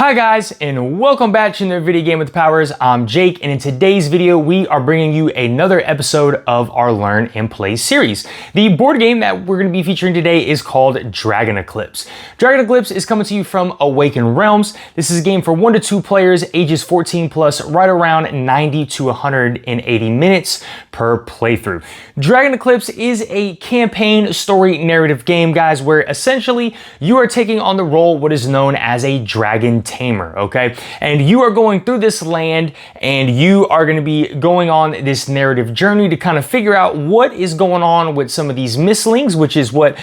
Hi guys, and welcome back to another video game with the powers. I'm Jake, and in today's video we are bringing you another episode of our Learn and Play series. The board game that we're going to be featuring today is called Dragon Eclipse. Dragon Eclipse is coming to you from Awaken Realms. This is a game for 1 to 2 players, ages 14 plus, right around 90 to 180 minutes per playthrough. Dragon Eclipse is a campaign story narrative game, guys, where essentially you are taking on the role what is known as a dragon tamer, okay? And you are going through this land and you are going to be going on this narrative journey to kind of figure out what is going on with some of these mislings, which is what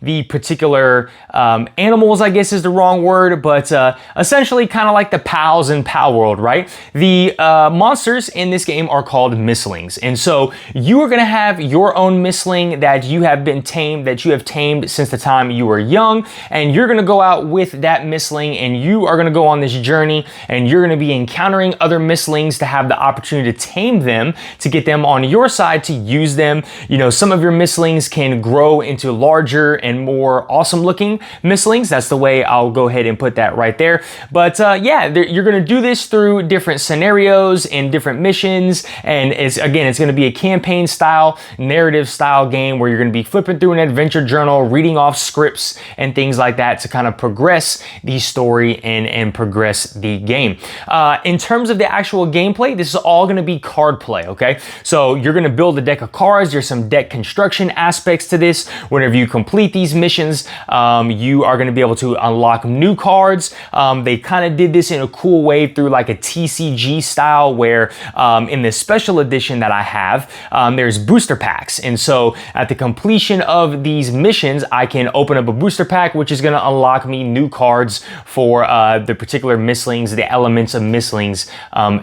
the particular animals, I guess is the wrong word, but essentially kind of like the pals in Pal World, right? The monsters in this game are called mislings. And so you are going to have your own misling that you have been tamed, that you have tamed since the time you were young, and you're going to go out with that misling and you are going to go on this journey and you're going to be encountering other mislings to have the opportunity to tame them, to get them on your side, to use them. You know, some of your mislings can grow into larger and more awesome looking mislings. That's the way I'll go ahead and put that right there. But yeah, you're going to do this through different scenarios and different missions. And it's going to be a campaign style, narrative style game where you're going to be flipping through an adventure journal, reading off scripts and things like that to kind of progress the story and progress the game. In terms of the actual gameplay, this is all going to be card play, okay? So you're going to build a deck of cards. There's some deck construction aspects to this. Whenever you complete these missions, you are going to be able to unlock new cards. They kind of did this in a cool way through like a TCG style where in the special edition that I have, there's booster packs. And so at the completion of these missions, I can open up a booster pack, which is going to unlock me new cards for the particular mislings, the elements of mislings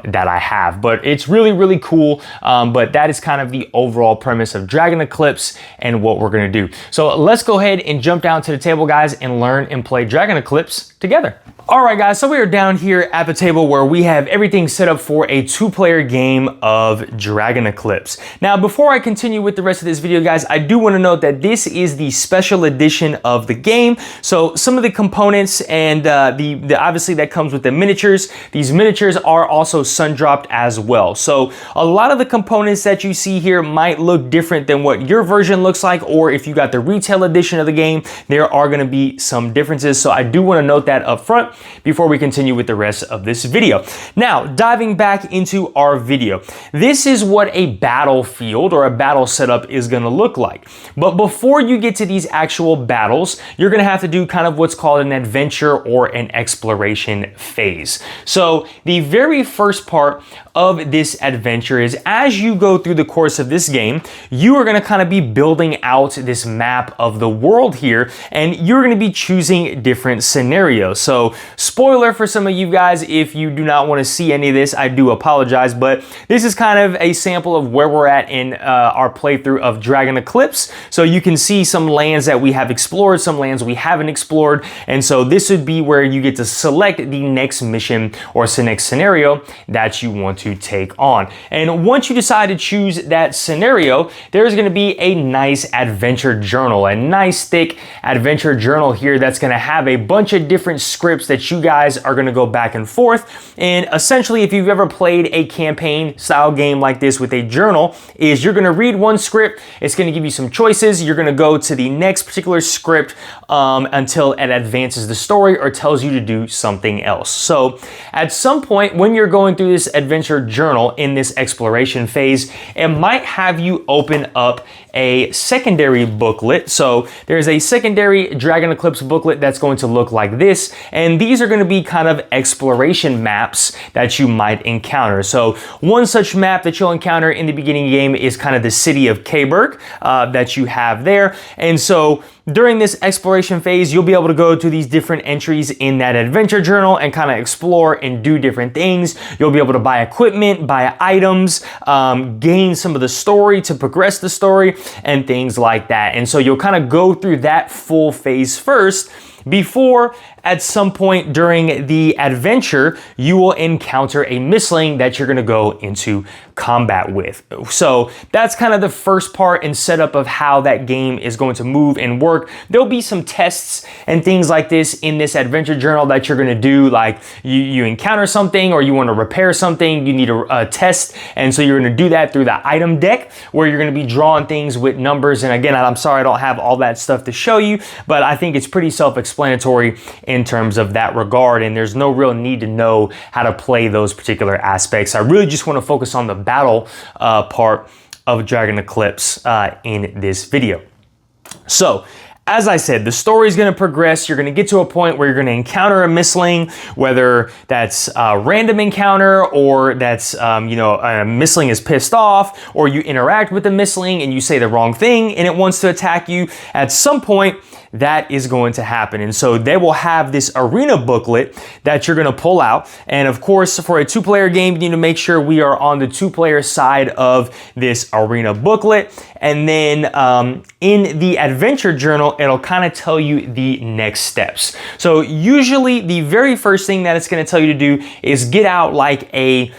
that I have. But it's really, really cool. But that is kind of the overall premise of Dragon Eclipse and what we're going to do. So let's go ahead and jump down to the table, guys, and learn and play Dragon Eclipse together. All right, guys, so we are down here at the table where we have everything set up for a 2-player game of Dragon Eclipse. Now, before I continue with the rest of this video, guys, I do want to note that this is the special edition of the game. So some of the components and the obviously that comes with the miniatures, these miniatures are also sun-dropped as well. So a lot of the components that you see here might look different than what your version looks like, or if you got the retail edition of the game, there are going to be some differences. So I do want to note that up front before we continue with the rest of this video. Now, diving back into our video, this is what a battlefield or a battle setup is going to look like. But before you get to these actual battles, you're going to have to do kind of what's called an adventure or an exploration phase. So the very first part of this adventure is, as you go through the course of this game, you are going to kind of be building out this map of the world here, and you're going to be choosing different scenarios. So spoiler for some of you guys, if you do not want to see any of this, I do apologize, but this is kind of a sample of where we're at in our playthrough of Dragon Eclipse. So you can see some lands that we have explored, some lands we haven't explored, and so this would be where you get to select the next mission or the next scenario that you want to take on. And once you decide to choose that scenario, there's going to be a nice adventure journal, a nice thick adventure journal here that's going to have a bunch of different scripts that you guys are going to go back and forth. And essentially, if you've ever played a campaign style game like this with a journal, is you're going to read one script, it's going to give you some choices, you're going to go to the next particular script until it advances the story or tells you to do something else. So at some point when you're going through this adventure journal in this exploration phase, it might have you open up a secondary booklet. So there's a secondary Dragon Eclipse booklet that's going to look like this, and these are going to be kind of exploration maps that you might encounter. So one such map that you'll encounter in the beginning game is kind of the city of Kayberg that you have there. And so during this exploration phase, you'll be able to go to these different entries in that adventure journal and kind of explore and do different things. You'll be able to buy equipment, buy items, gain some of the story to progress the story and things like that. And so you'll kind of go through that full phase first before at some point during the adventure, you will encounter a misling that you're gonna go into combat with. So that's kind of the first part and setup of how that game is going to move and work. There'll be some tests and things like this in this adventure journal that you're gonna do, like you encounter something or you wanna repair something, you need a test, and so you're gonna do that through the item deck where you're gonna be drawing things with numbers. And again, I'm sorry I don't have all that stuff to show you, but I think it's pretty self-explanatory in terms of that regard, and there's no real need to know how to play those particular aspects. I really just want to focus on the battle part of Dragon Eclipse in this video. So, as I said, the story is going to progress. You're going to get to a point where you're going to encounter a misling, whether that's a random encounter or that's, a misling is pissed off, or you interact with the misling and you say the wrong thing and it wants to attack you. At some point, that is going to happen. And so they will have this arena booklet that you're going to pull out. And of course, for a 2-player game, you need to make sure we are on the 2-player side of this arena booklet. And then in the adventure journal, it'll kind of tell you the next steps. So usually the very first thing that it's going to tell you to do is get out like a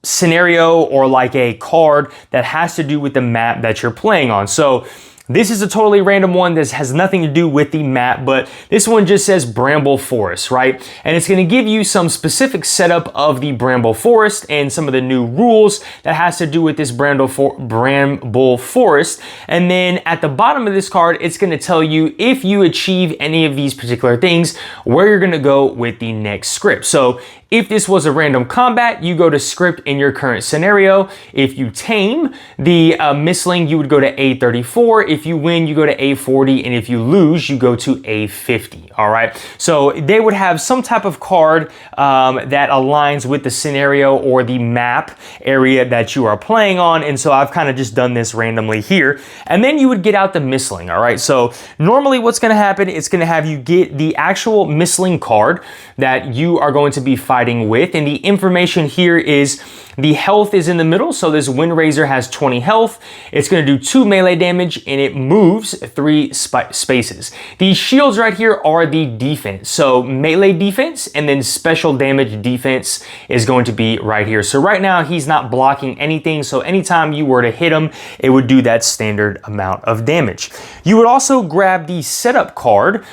scenario or like a card that has to do with the map that you're playing on. So this is a totally random one. This has nothing to do with the map, but this one just says Bramble Forest, right? And it's going to give you some specific setup of the Bramble Forest and some of the new rules that has to do with this Bramble Forest. And then at the bottom of this card, it's going to tell you if you achieve any of these particular things, where you're going to go with the next script. So if this was a random combat, you go to script in your current scenario. If you tame the misling, you would go to A34. If you win, you go to A40. And if you lose, you go to A50. All right. So they would have some type of card that aligns with the scenario or the map area that you are playing on. And so I've kind of just done this randomly here. And then you would get out the misling. All right. So normally what's going to happen, it's going to have you get the actual misling card that you are going to be fighting with. And the information here is the health is in the middle. So this Windrazor has 20 health. It's going to do 2 melee damage and it moves 3 spaces. These shields right here are the defense. So melee defense and then special damage defense is going to be right here. So right now he's not blocking anything. So anytime you were to hit him, it would do that standard amount of damage. You would also grab the setup card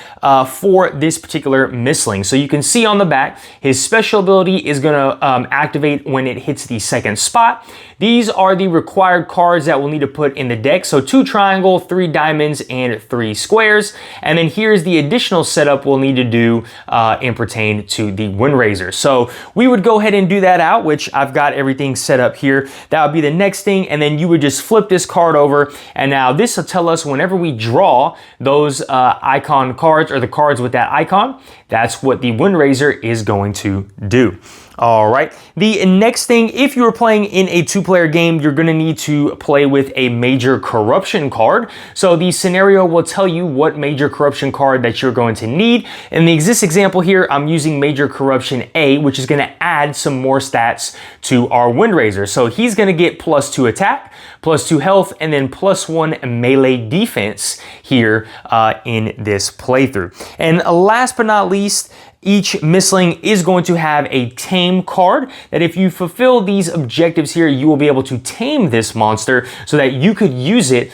for this particular misling. So you can see on the back, his special ability is going to activate when it hits the second spot. These are the required cards that we'll need to put in the deck. So 2 triangle, 3 diamonds, and 3 squares. And then here's the additional setup we'll need to do and pertain to the Windrazor. So we would go ahead and do that out, which I've got everything set up here. That would be the next thing. And then you would just flip this card over. And now this will tell us whenever we draw those icon cards or the cards with that icon, that's what the Windrazor is going to do. All right. The next thing, if you are playing in a 2-player game, you're going to need to play with a major corruption card. So the scenario will tell you what major corruption card that you're going to need. In the example here, I'm using major corruption A, which is going to add some more stats to our Windrazor. So he's going to get +2 attack, +2 health, and then +1 melee defense here in this playthrough. And last but not least, each misling is going to have a tame card that if you fulfill these objectives here, you will be able to tame this monster so that you could use it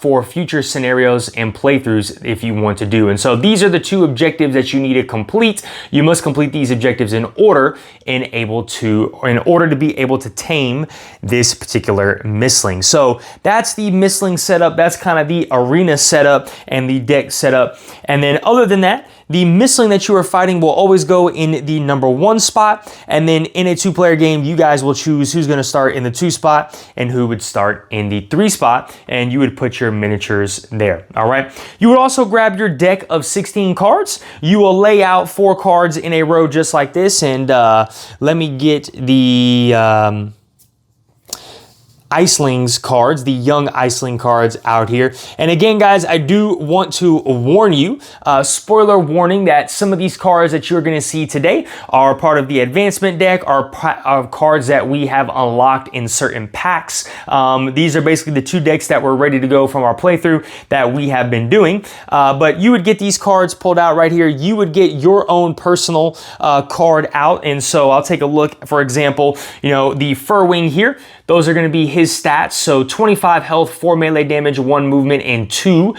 for future scenarios and playthroughs if you want to do. And so these are the 2 objectives that you need to complete. You must complete these objectives in order to be able to tame this particular misling. So that's the misling setup. That's kind of the arena setup and the deck setup. And then other than that, the misling that you are fighting will always go in the number 1 spot. And then in a 2-player game, you guys will choose who's going to start in the 2 spot and who would start in the 3 spot. And you would put your miniatures there. All right. You would also grab your deck of 16 cards. You will lay out 4 cards in a row just like this. And let me get the Icelings cards, the young Iceling cards out here. And again, guys, I do want to warn you, spoiler warning, that some of these cards that you're going to see today are part of the advancement deck, are cards that we have unlocked in certain packs. These are basically the 2 decks that were ready to go from our playthrough that we have been doing. But you would get these cards pulled out right here. You would get your own personal card out. And so I'll take a look, for example, you know, the Furwing here. Those are going to be his stats. So 25 health, 4 melee damage, 1 movement, and 2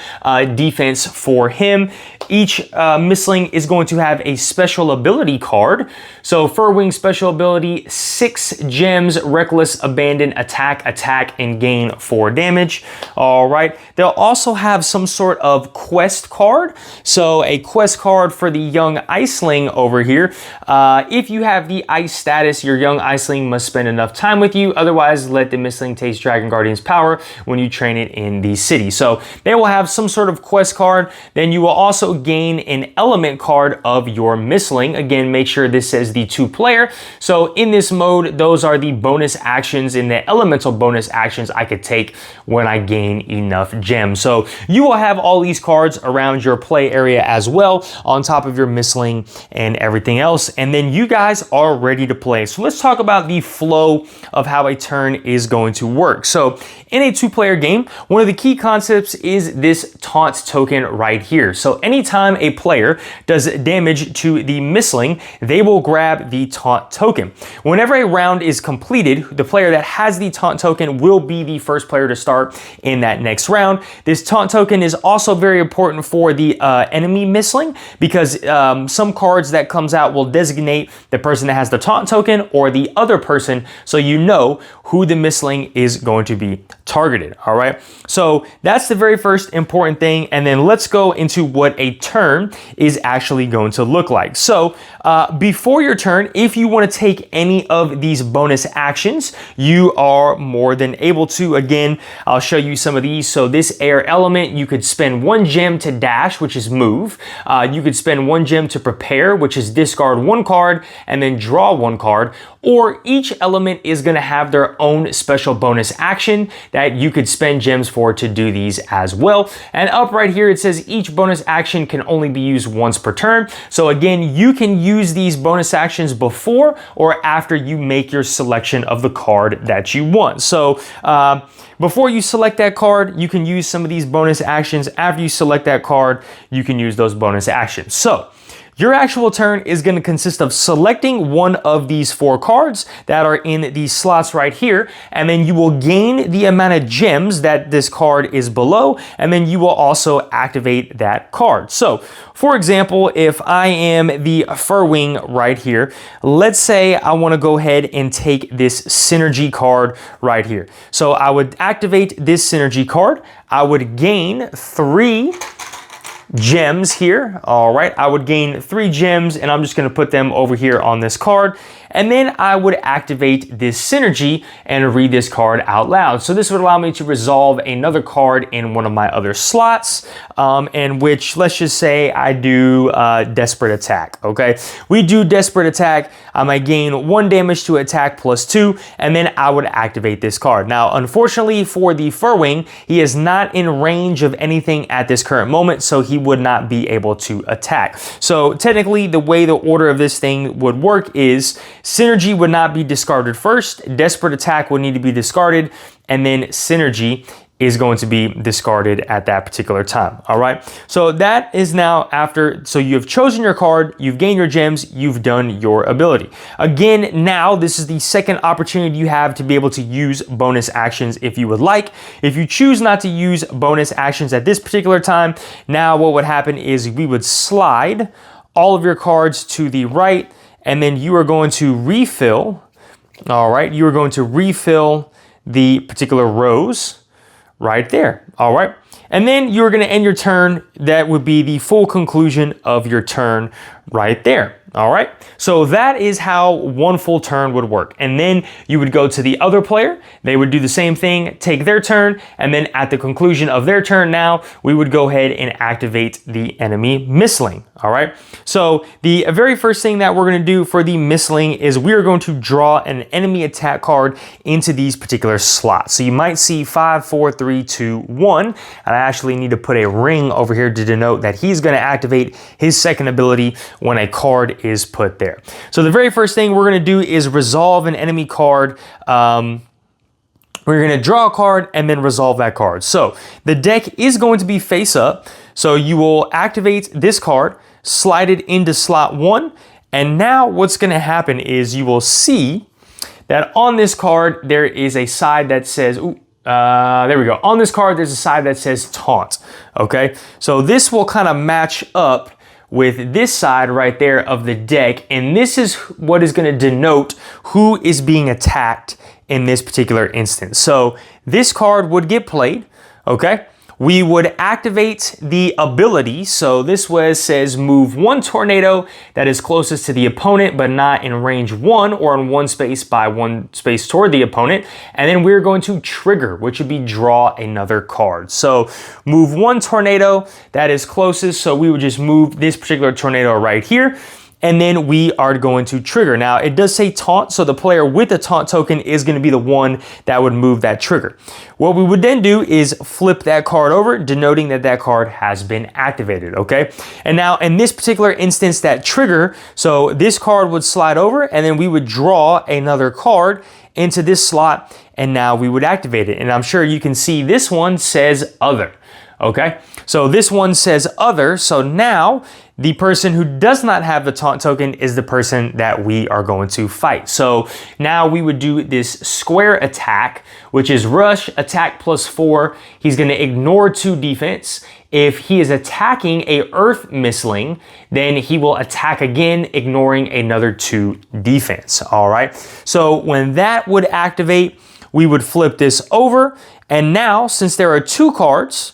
defense for him. Each Mistling is going to have a special ability card. So Furwing special ability, 6 gems, reckless, abandon, attack, and gain 4 damage. All right. They'll also have some sort of quest card. So a quest card for the young Iceling over here. If you have the ice status, your young Iceling must spend enough time with you. Otherwise, let the Mistling taste Dragon Guardian's power when you train it in the city. So they will have some sort of quest card. Then you will also gain an element card of your Mistling. Again, make sure this says the 2-player. So in this mode, those are the bonus actions and the elemental bonus actions I could take when I gain enough gems. So you will have all these cards around your play area as well, on top of your Mistling and everything else. And then you guys are ready to play. So let's talk about the flow of how a turn is going to work. So in a 2-player game, one of the key concepts is this taunt token right here. So anytime a player does damage to the Mistling, they will grab the taunt token. Whenever a round is completed, the player that has the taunt token will be the first player to start in that next round. This taunt token is also very important for the enemy Mistling, because some cards that comes out will designate the person that has the taunt token or the other person, so you know who the Mistling is going to be targeted. All right, so that's the very first important thing. And then let's go into what a turn is actually going to look like. So before your turn, if you want to take any of these bonus actions, you are more than able to. Again, I'll show you some of these. So this air element, you could spend 1 gem to dash, which is move. You could spend 1 gem to prepare, which is discard 1 card and then draw 1 card. Or each element is going to have their own special bonus action that you could spend gems for to do these as well. And up right here, it says each bonus action can only be used once per turn. So again, you can use these bonus actions before or after you make your selection of the card that you want. So before you select that card, you can use some of these bonus actions. After you select that card, you can use those bonus actions. So your actual turn is going to consist of selecting one of these 4 cards that are in these slots right here, and then you will gain the amount of gems that this card is below, and then you will also activate that card. So, for example, if I am the Furwing right here, let's say I want to go ahead and take this synergy card right here. So I would activate this synergy card. I would gain 3 gems here. All right, I would gain 3 gems, and I'm just going to put them over here on this card. And then I would activate this synergy and read this card out loud. So this would allow me to resolve another card in one of my other slots, in which, let's just say I do Desperate Attack, okay? We do Desperate Attack. I might gain 1 damage to attack plus 2, and then I would activate this card. Now, unfortunately for the Furwing, he is not in range of anything at this current moment, so he would not be able to attack. So technically, the way the order of this thing would work is Synergy would not be discarded first, Desperate Attack would need to be discarded, and then Synergy is going to be discarded at that particular time. All right, so that is now after, so you have chosen your card, you've gained your gems, you've done your ability. Again, now this is the second opportunity you have to be able to use bonus actions if you would like. If you choose not to use bonus actions at this particular time, now what would happen is we would slide all of your cards to the right, and then you are going to refill, all right, you are going to refill the particular rows right there, all right? And then you're gonna end your turn. That would be the full conclusion of your turn right there. All right, so that is how one full turn would work. And then you would go to the other player. They would do the same thing, take their turn, and then at the conclusion of their turn now, we would go ahead and activate the enemy Mistling. All right, so the very first thing that we're going to do for the Mistling is we are going to draw an enemy attack card into these particular slots. So you might see 5, 4, 3, 2, 1, and I actually need to put a ring over here to denote that he's going to activate his second ability when a card is put there. So the very first thing we're going to do is resolve an enemy card. We're going to draw a card and then resolve that card. So the deck is going to be face up. So you will activate this card, slide it into slot 1. And now what's going to happen is you will see that on this card, there is a side that says, there we go. On this card, there's a side that says taunt. Okay. So this will kind of match up with this side right there of the deck. And this is what is going to denote who is being attacked in this particular instance. So this card would get played, okay? We would activate the ability. So this says move 1 tornado that is closest to the opponent, but not in range 1 or in 1 space by 1 space toward the opponent. And then we're going to trigger, which would be draw another card. So move 1 tornado that is closest. So we would just move this particular tornado right here. And then we are going to trigger. Now it does say taunt, so the player with the taunt token is going to be the one that would move that trigger. What we would then do is flip that card over, denoting that that card has been activated, okay? And now in this particular instance, that trigger, so this card would slide over and then we would draw another card into this slot and now we would activate it. And I'm sure you can see this one says other. Okay, so this one says other. So now the person who does not have the taunt token is the person that we are going to fight. So now we would do this square attack, which is rush, attack +4. He's going to ignore 2 defense. If he is attacking a earth Mistling, then he will attack again, ignoring another 2 defense. All right, so when that would activate, we would flip this over. And now, since there are 2 cards,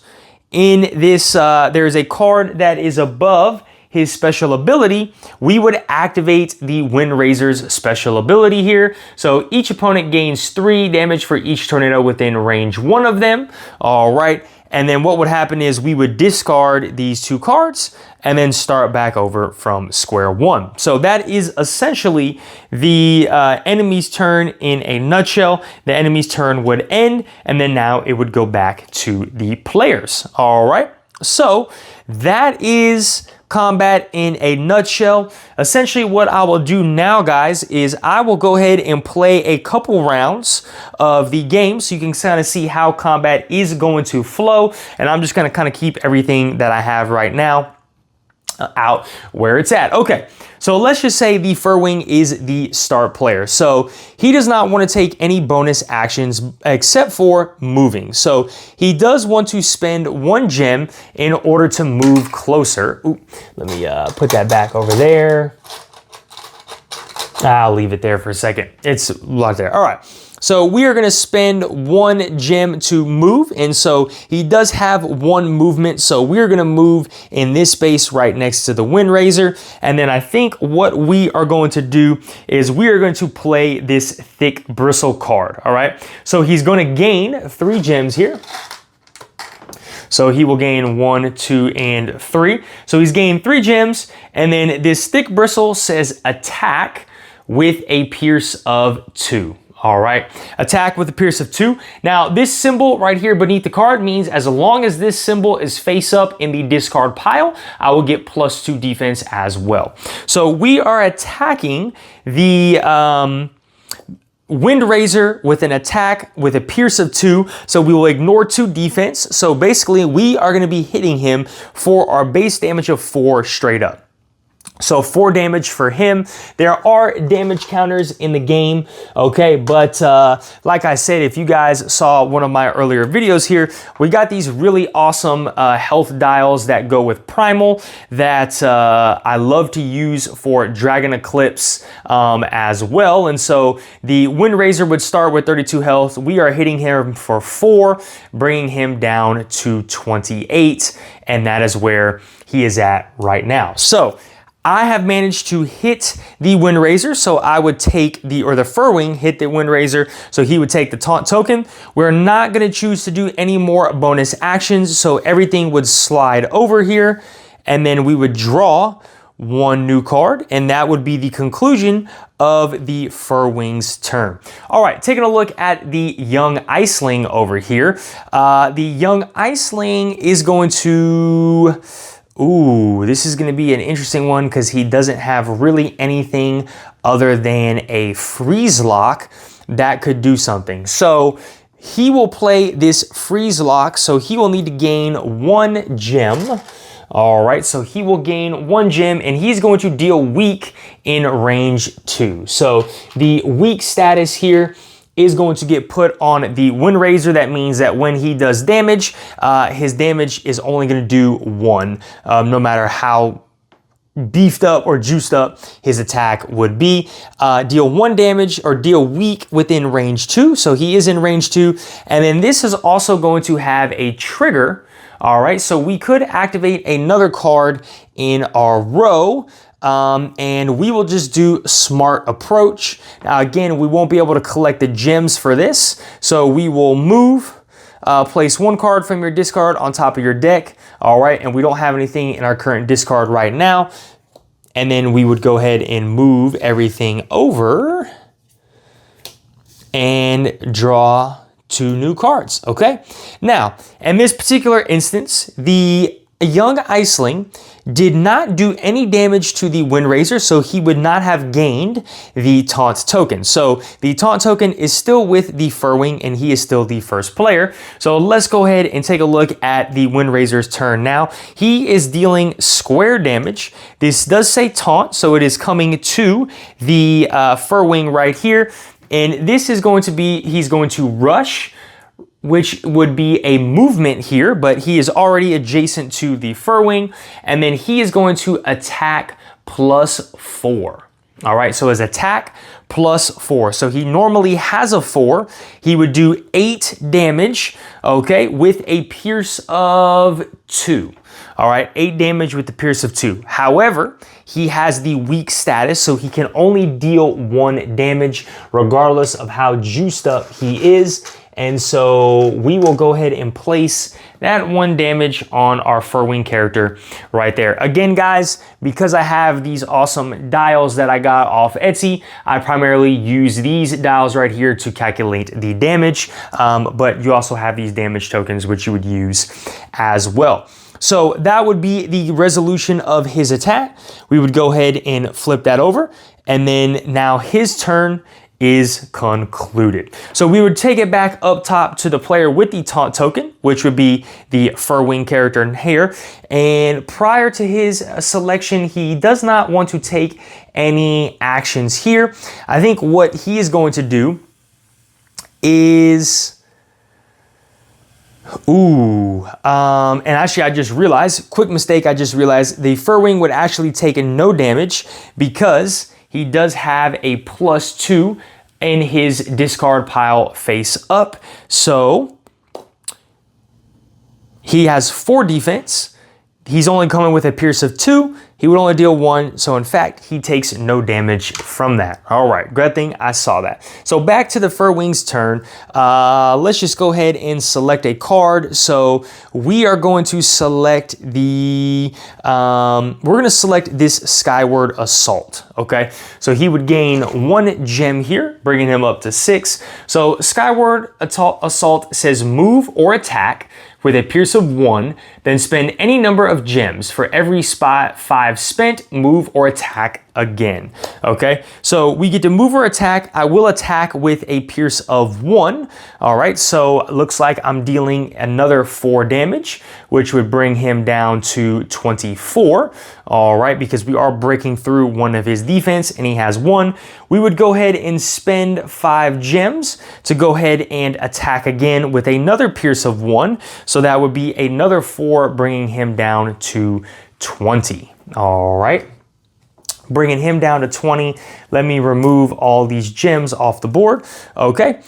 in this, there is a card that is above his special ability. We would activate the Windrazor's special ability here. So each opponent gains 3 damage for each tornado within range 1 of them. All right. And then what would happen is we would discard these 2 cards and then start back over from square 1. So that is essentially the enemy's turn in a nutshell. The enemy's turn would end, and then now it would go back to the players. All right. So that is combat in a nutshell. Essentially what I will do now, guys, is I will go ahead and play a couple rounds of the game so you can kind of see how combat is going to flow. And I'm just going to kind of keep everything that I have right now out where it's at. Okay, so let's just say the Furwing is the start player. So he does not want to take any bonus actions except for moving. So he does want to spend 1 gem in order to move closer. Ooh, let me put that back over there. I'll leave it there for a second. It's locked there. All right. So we are going to spend 1 gem to move. And so he does have 1 movement. So we're going to move in this space right next to the Windrazor. And then I think what we are going to do is we are going to play this thick bristle card. All right. So he's going to gain 3 gems here. So he will gain 1, 2, and 3. So he's gained 3 gems. And then this thick bristle says attack with a pierce of 2. All right, attack with a pierce of 2. Now this symbol right here beneath the card means as long as this symbol is face up in the discard pile, I will get +2 defense as well. So we are attacking the Windrazor with an attack with a pierce of 2. So we will ignore 2 defense. So basically we are going to be hitting him for our base damage of 4 straight up. So 4 damage for him. There are damage counters in the game, okay? But like I said, if you guys saw one of my earlier videos here, we got these really awesome health dials that go with Primal that I love to use for Dragon Eclipse as well. And so the Windrazor would start with 32 health. We are hitting him for 4, bringing him down to 28. And that is where he is at right now. So I have managed to hit the Wind Razor, so I would take the Furwing, hit the Wind Razor, so he would take the taunt token. We're not gonna choose to do any more bonus actions, so everything would slide over here, and then we would draw one new card, and that would be the conclusion of the Furwing's turn. All right, taking a look at the young Iceling over here. The young Iceling is going to... Ooh, this is going to be an interesting one because he doesn't have really anything other than a freeze lock that could do something. So he will play this freeze lock, so he will need to gain 1 gem. All right, so he will gain 1 gem and he's going to deal weak in range 2. So the weak status here is going to get put on the Wind Razor. That means that when he does damage, his damage is only going to do 1, no matter how beefed up or juiced up his attack would be. Deal 1 damage or deal weak within range 2. So he is in range 2. And then this is also going to have a trigger. All right, so we could activate another card in our row. And we will just do Smart Approach. Now again, we won't be able to collect the gems for this, so we will move, place 1 card from your discard on top of your deck. All right, and we don't have anything in our current discard right now. And then we would go ahead and move everything over and draw 2 new cards. Okay, now in this particular instance, the young Iceling did not do any damage to the Wind Razor, so he would not have gained the taunt token. So the taunt token is still with the Furwing and he is still the first player. So let's go ahead and take a look at the Wind Razor's turn now. He is dealing square damage. This does say taunt, so it is coming to the Furwing right here. And this is going to be, he's going to rush, which would be a movement here, but he is already adjacent to the Furwing, and then he is going to attack +4. All right, so his attack +4. So he normally has a 4. He would do 8 damage, okay, with a pierce of 2. All right, 8 damage with the pierce of 2. However, he has the weak status, so he can only deal 1 damage regardless of how juiced up he is. And so we will go ahead and place that 1 damage on our Furwing character right there. Again, guys, because I have these awesome dials that I got off Etsy, I primarily use these dials right here to calculate the damage. But you also have these damage tokens, which you would use as well. So that would be the resolution of his attack. We would go ahead and flip that over. And then now his turn is concluded. So we would take it back up top to the player with the taunt token, which would be the Furwing character in here. And prior to his selection, he does not want to take any actions here. I think what he is going to do is... and actually I just realized, quick mistake, I just realized the Furwing would actually take no damage because he does have a +2 in his discard pile face up. So he has 4 defense. He's only coming with a pierce of 2. He would only deal 1. So in fact, he takes no damage from that. All right, good thing I saw that. So back to the Furwing's turn. Let's just go ahead and select a card. So we are going to select the, we're going to select this Skyward Assault. Okay, so he would gain 1 gem here, bringing him up to 6. So Skyward Assault says move or attack with a pierce of 1, then spend any number of gems. For every spot 5 spent, move or attack again. Okay, so we get to move or attack. I will attack with a pierce of 1. All right, so it looks like I'm dealing another 4 damage, which would bring him down to 24. All right, because we are breaking through one of his defense and he has 1. We would go ahead and spend 5 gems to go ahead and attack again with another pierce of 1. So that would be another 4, bringing him down to 20. All right. bringing him down to 20. Let me remove all these gems off the board. Okay,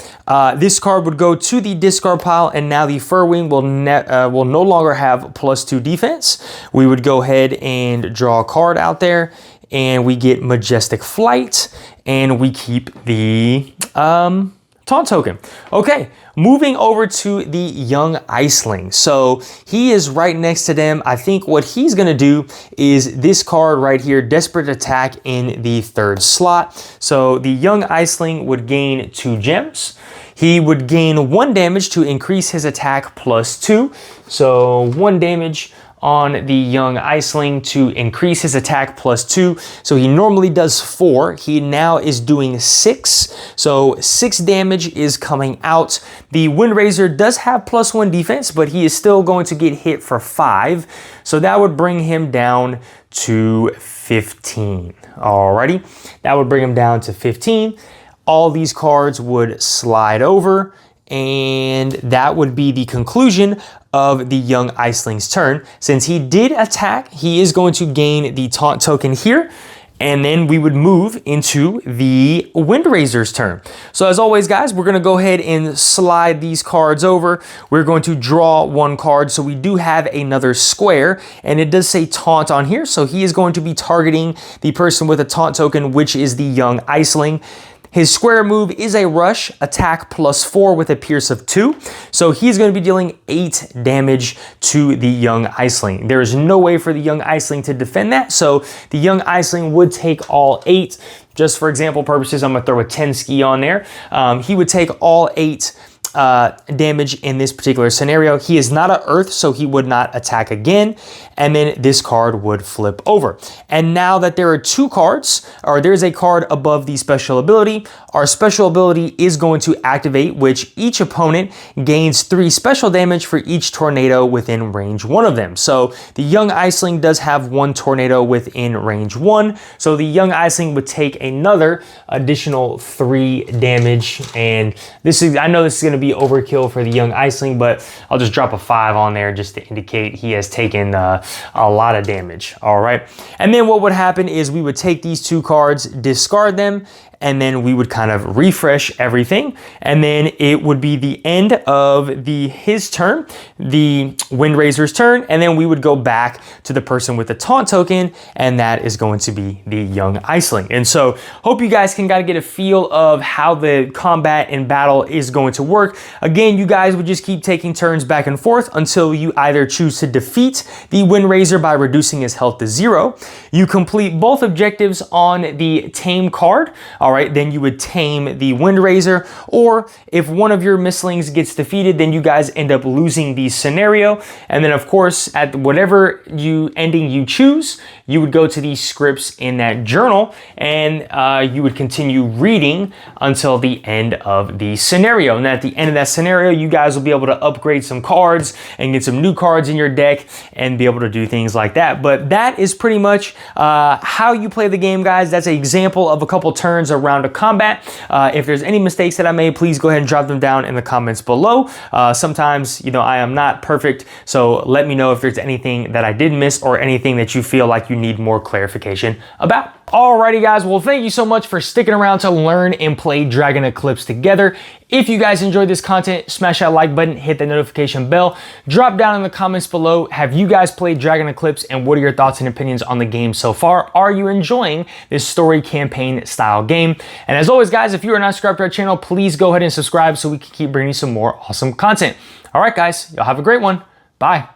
this card would go to the discard pile, and now the Furwing will no longer have +2 defense. We would go ahead and draw a card out there, and we get Majestic Flight, and we keep the taunt token. Okay, moving over to the young Iceling. So he is right next to them. I think what he's gonna do is this card right here, Desperate Attack, in the 3rd slot. So the young Iceling would gain 2 gems. He would gain 1 damage to increase his attack +2. So 1 damage on the young Iceling to increase his attack +2. So he normally does 4. He now is doing 6. So 6 damage is coming out. The Windraiser does have +1 defense, but he is still going to get hit for 5. So that would bring him down to 15. Alrighty, that would bring him down to 15. All these cards would slide over, and that would be the conclusion of the young Iceling's turn. Since he did attack, he is going to gain the taunt token here, and then we would move into the Windraiser's turn. So as always, guys, we're gonna go ahead and slide these cards over. We're going to draw 1 card, so we do have another square, and it does say taunt on here, so he is going to be targeting the person with a taunt token, which is the young Iceling. His square move is a rush, attack +4 with a pierce of 2. So he's going to be dealing 8 damage to the young Iceling. There is no way for the young Iceling to defend that. So the young Iceling would take all 8. Just for example purposes, I'm going to throw a 10 ski on there. He would take all 8 damage in this particular scenario. He is not an earth, so he would not attack again, and then this card would flip over. And now that there are 2 cards, or there's a card above the special ability, our special ability is going to activate, which each opponent gains 3 special damage for each tornado within range 1 of them. So the young Iceling does have 1 tornado within range 1, so the young Iceling would take another additional 3 damage. And this is, I know this is going to be overkill for the young Iceling, but I'll just drop a 5 on there just to indicate he has taken a lot of damage. All right, and then what would happen is we would take these 2 cards, discard them, and then we would kind of refresh everything, and then it would be the end of his turn, the Windraiser's turn, and then we would go back to the person with the taunt token, and that is going to be the young Iceling. And so hope you guys can kind of get a feel of how the combat and battle is going to work. Again, you guys would just keep taking turns back and forth until you either choose to defeat the Windraiser by reducing his health to 0. You complete both objectives on the tame card. All right, then you would tame the Windraiser, or if one of your mislings gets defeated, then you guys end up losing the scenario. And then of course, at whatever ending you choose, you would go to these scripts in that journal, and you would continue reading until the end of the scenario. And at the end of that scenario, you guys will be able to upgrade some cards and get some new cards in your deck and be able to do things like that. But that is pretty much how you play the game, guys. That's an example of a couple turns around a combat. If there's any mistakes that I made, please go ahead and drop them down in the comments below. Sometimes, you know, I am not perfect, so let me know if there's anything that I did miss or anything that you feel like you need more clarification about. Alrighty guys, well thank you so much for sticking around to learn and play Dragon Eclipse together. If you guys enjoyed this content, smash that like button, hit the notification bell, drop down in the comments below, have you guys played Dragon Eclipse and what are your thoughts and opinions on the game so far? Are you enjoying this story campaign style game? And as always guys, if you are not subscribed to our channel, please go ahead and subscribe so we can keep bringing you some more awesome content. Alright guys, y'all have a great one. Bye.